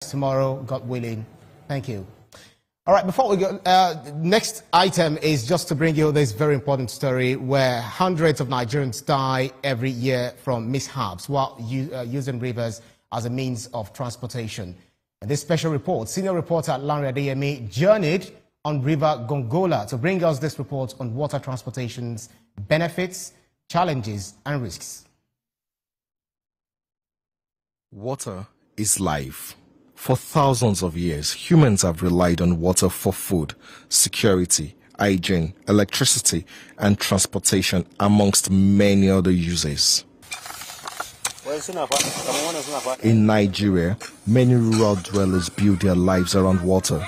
tomorrow, God willing. Thank you. All right, before we go, next item is just to bring you this very important story where hundreds of Nigerians die every year from mishaps while using rivers as a means of transportation. In this special report, senior reporter Lanre Adeyemi journeyed on River Gongola to bring us this report on water transportation's benefits, challenges, and risks. Water is life. For thousands of years, humans have relied on water for food, security, hygiene, electricity, and transportation, amongst many other uses. In Nigeria, many rural dwellers build their lives around water.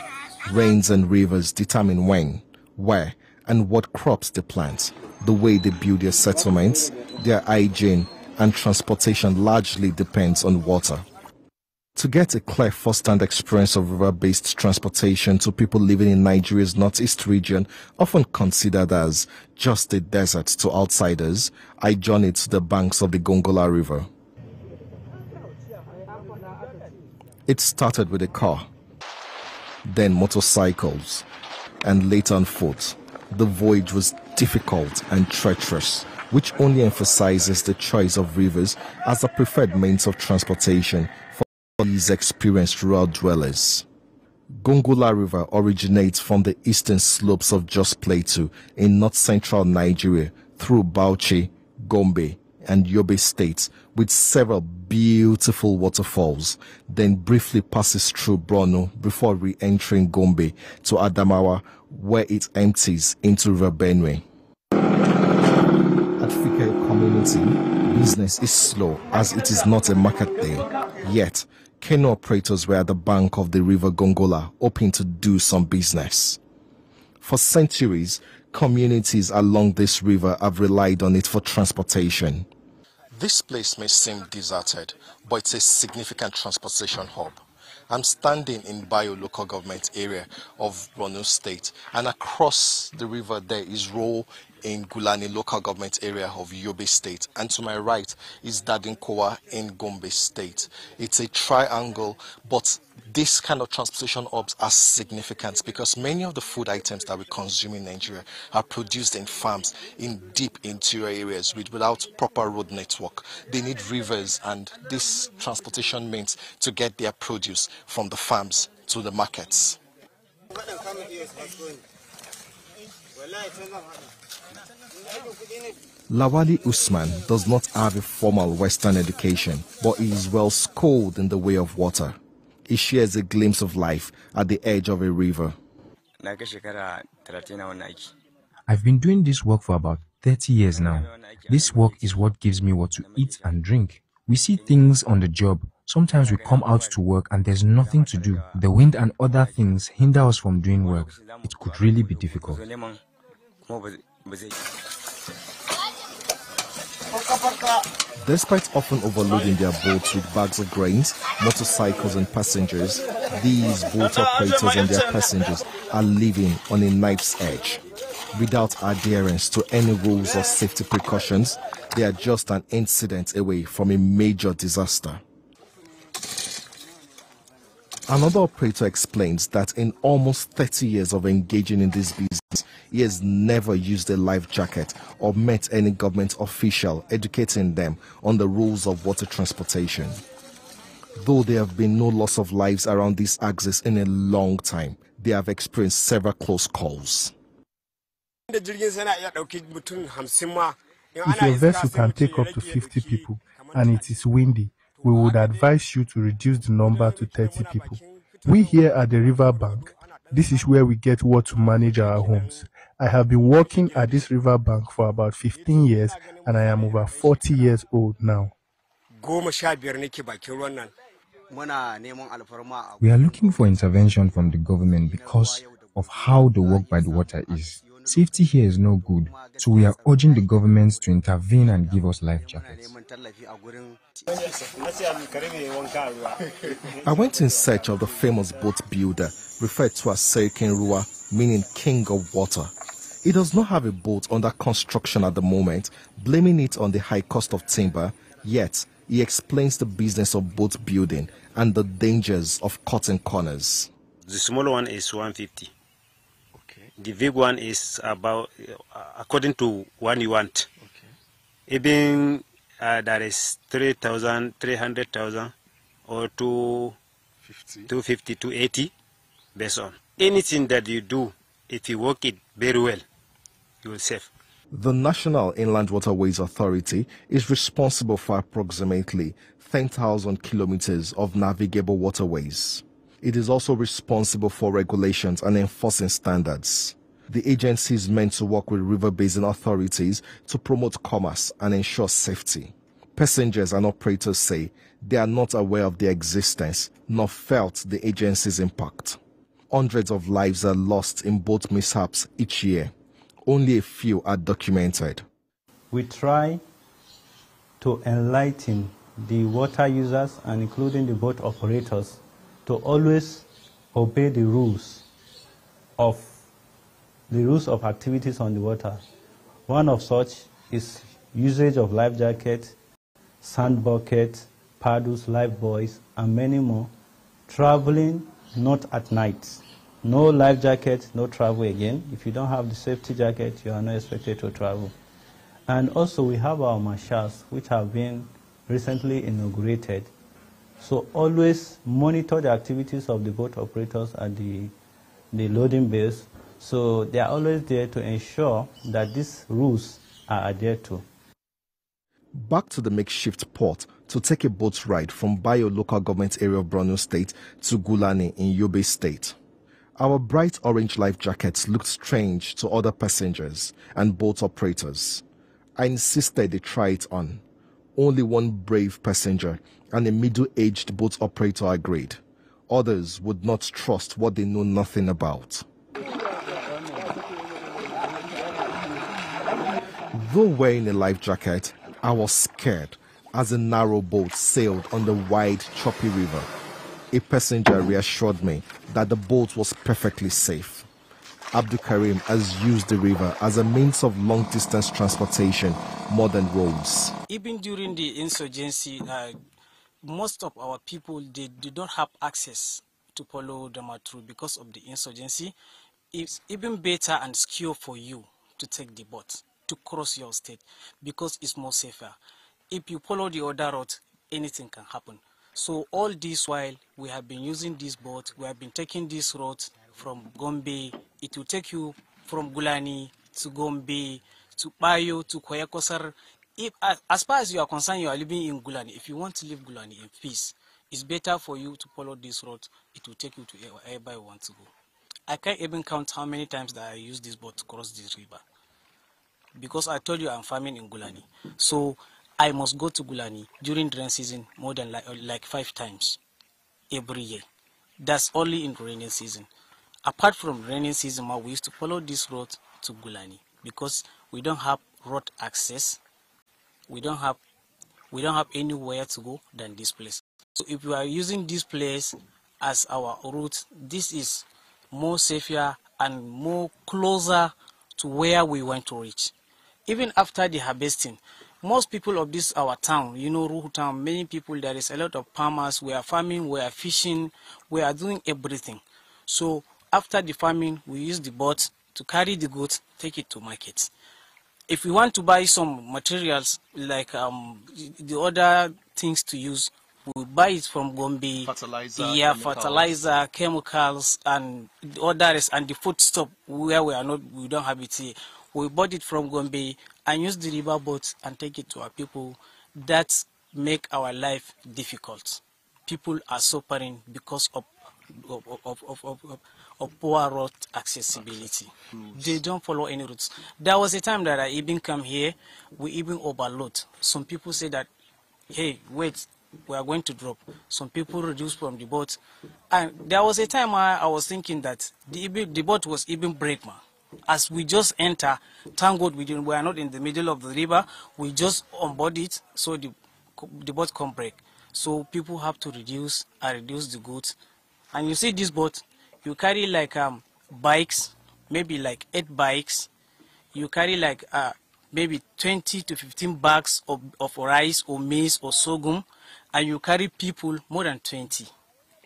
Rains and rivers determine when, where, and what crops they plant. The way they build their settlements, their hygiene, and transportation largely depends on water. To get a clear first-hand experience of river-based transportation to people living in Nigeria's northeast region, often considered as just a desert to outsiders, I journeyed to the banks of the Gongola River. It started with a car, then motorcycles, and later on foot. The voyage was difficult and treacherous, which only emphasizes the choice of rivers as a preferred means of transportation for these experienced rural dwellers. Gongola River originates from the eastern slopes of Jos Plateau in north-central Nigeria through Bauchi, Gombe, and Yobe states with several beautiful waterfalls, then briefly passes through Borno before re-entering Gombe to Adamawa, where it empties into River Benue. At Fikere community, business is slow as it is not a market day. Yet, canoe operators were at the bank of the River Gongola hoping to do some business. For centuries, communities along this river have relied on it for transportation. This place may seem deserted, but it's a significant transportation hub. I'm standing in Bayo local government area of Borno State, and across the river there is Ro in Gulani local government area of Yobe State, and to my right is Dadinkowa in Gombe State. It's a triangle, but this kind of transportation hubs are significant because many of the food items that we consume in Nigeria are produced in farms in deep interior areas without proper road network. They need rivers and this transportation means to get their produce from the farms to the markets. Lawali Usman does not have a formal Western education, but he is well schooled in the way of water. He shares a glimpse of life at the edge of a river. I've been doing this work for about 30 years now. This work is what gives me what to eat and drink. We see things on the job. Sometimes we come out to work and there's nothing to do. The wind and other things hinder us from doing work. It could really be difficult. Despite often overloading their boats with bags of grains, motorcycles and passengers, these boat operators and their passengers are living on a knife's edge. Without adherence to any rules or safety precautions, they are just an incident away from a major disaster. Another operator explains that in almost 30 years of engaging in this business, he has never used a life jacket or met any government official educating them on the rules of water transportation. Though there have been no loss of lives around this axis in a long time, they have experienced several close calls. If your vessel can take up to 50 people and it is windy, we would advise you to reduce the number to 30 people. We here at the river bank, this is where we get water to manage our homes. I have been working at this river bank for about 15 years and I am over 40 years old now. We are looking for intervention from the government because of how the work by the water is. Safety here is no good, so we are urging the governments to intervene and give us life jackets. I went in search of the famous boat builder, referred to as Serikin Ruwa, meaning king of water. He does not have a boat under construction at the moment, blaming it on the high cost of timber, yet He explains the business of boat building and the dangers of cutting corners. The small one is 150. Okay. The big one is about, according to one you want. Okay. Even that is 3,000, 300,000 or 250, 280, based on. Anything that you do, if you work it very well, you will save. The National Inland Waterways Authority is responsible for approximately 10,000 kilometers of navigable waterways. It is also responsible for regulations and enforcing standards. The agency is meant to work with river basin authorities to promote commerce and ensure safety. Passengers and operators say they are not aware of their existence nor felt the agency's impact. Hundreds of lives are lost in boat mishaps each year. Only a few are documented. We try to enlighten the water users and including the boat operators to always obey the rules of activities on the water. One of such is usage of life jacket, sand bucket, paddles, life buoys, and many more. Traveling not at night. No life jacket, no travel again. If you don't have the safety jacket, you are not expected to travel. And also we have our marshals, which have been recently inaugurated. So always monitor the activities of the boat operators at the loading bays. So they are always there to ensure that these rules are adhered to. Back to the makeshift port to take a boat ride from Bayo local government area of Borno State to Gulani in Yobe State. Our bright orange life jackets looked strange to other passengers and boat operators. I insisted they try it on. Only one brave passenger and a middle-aged boat operator agreed. Others would not trust what they know nothing about. Though wearing a life jacket, I was scared as a narrow boat sailed on the wide, choppy river. A passenger reassured me that the boat was perfectly safe. Abdul Karim has used the river as a means of long-distance transportation more than roads. Even during the insurgency, most of our people, they don't have access to follow them through because of the insurgency. It's even better and secure for you to take the boat to cross your state because it's more safer. If you follow the other route, anything can happen. So all this while we have been using this boat, we have been taking this route from Gombe. It will take you from Gulani to Gombe, to Bayo, to Koyakosar. If, as far as you are concerned, you are living in Gulani. If you want to leave Gulani in peace, it's better for you to follow this route. It will take you to wherever you want to go. I can't even count how many times that I use this boat to cross this river. Because I told you I'm farming in Gulani. So I must go to Gulani during the rain season more than like 5 times every year. That's only in rainy season. Apart from rainy season, we used to follow this road to Gulani because we don't have road access. We don't have anywhere to go than this place. So if we are using this place as our route, this is more safer and more closer to where we want to reach. Even after the harvesting, most people of this our town, you know, Ruhu town, many people, there is a lot of farmers. We are farming, we are fishing, we are doing everything. So after the farming, we use the boat to carry the goods, take it to market. If we want to buy some materials like the other things to use, we buy it from Gombe. Fertilizer, chemicals, and the others, and the food stuff where we don't have it here. We bought it from Gombe and use the river boats and take it to our people. That make our life difficult. People are suffering because of poor road accessibility. They don't follow any routes. There was a time that I even come here, we even overload. Some people say that, hey, wait, we are going to drop. Some people reduce from the boat. And there was a time I was thinking that the boat was even break, man. As we just enter, thank God we are not in the middle of the river. We just onboard it, so the boat can't break. So people have to reduce the goods. And you see this boat, you carry like bikes, maybe like 8 bikes. You carry like maybe 20 to 15 bags of rice or maize or sorghum, and you carry people more than 20.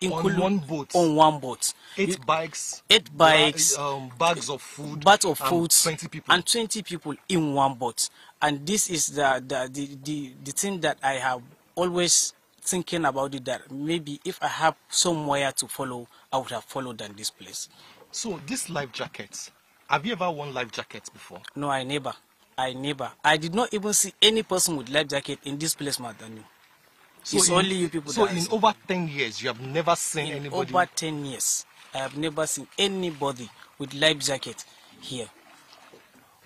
On one boat? On one boat. Eight bikes? Bags of food? Bags of food. 20 people? And 20 people in one boat. And this is the thing that I have always thinking about it, that maybe if I have somewhere to follow, I would have followed than this place. So this life jackets, have you ever worn life jackets before? No, I never. I did not even see any person with life jacket in this place, Madani. So it's only you people. So in over 10 years, you have never seen anybody? Over 10 years, I have never seen anybody with life jacket here.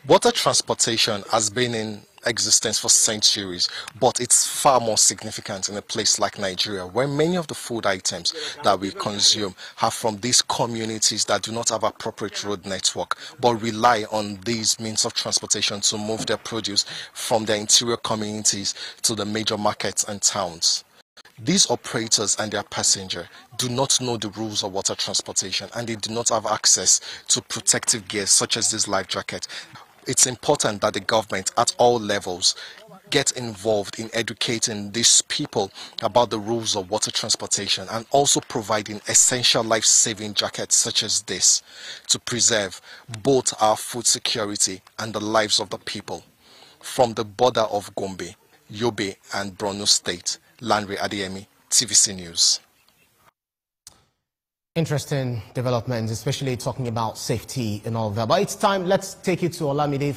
Water transportation has been in existence for centuries, but it's far more significant in a place like Nigeria, where many of the food items that we consume are from these communities that do not have appropriate road network, but rely on these means of transportation to move their produce from their interior communities to the major markets and towns. These operators and their passenger do not know the rules of water transportation, and they do not have access to protective gear such as this life jacket. It's important that the government at all levels get involved in educating these people about the rules of water transportation, and also providing essential life-saving jackets such as this to preserve both our food security and the lives of the people. From the border of Gombe, Yobe and Borno State, Lanre Adeyemi, TVC News. Interesting developments, especially talking about safety and all of that. But it's time, let's take it to Olamide